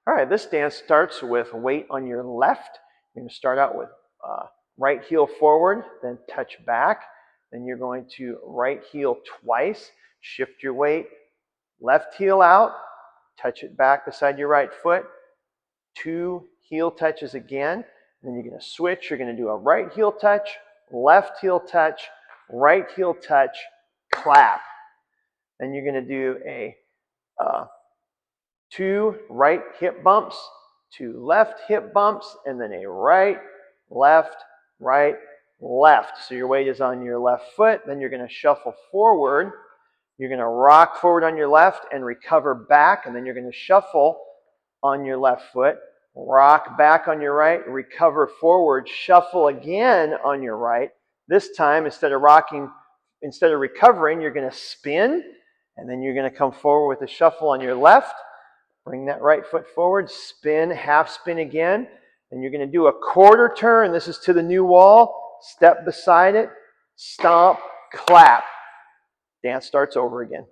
All right, this dance starts with weight on your left. You're going to start out with right heel forward, then touch back. Then you're going to right heel twice, shift your weight, left heel out, touch it back beside your right foot, 2 heel touches again. Then you're going to switch. You're going to do a right heel touch, left heel touch, right heel touch, clap. Then you're going to do a 2 right hip bumps, 2 left hip bumps, and then a right, left, right, left. So your weight is on your left foot. Then you're going to shuffle forward. You're going to rock forward on your left and recover back. And then you're going to shuffle on your left foot, rock back on your right, recover forward, shuffle again on your right. This time, instead of recovering, you're going to spin. And then you're going to come forward with a shuffle on your left. Bring that right foot forward, spin, half spin again. And you're going to do a quarter turn. This is to the new wall. Step beside it, stomp, clap. Dance starts over again.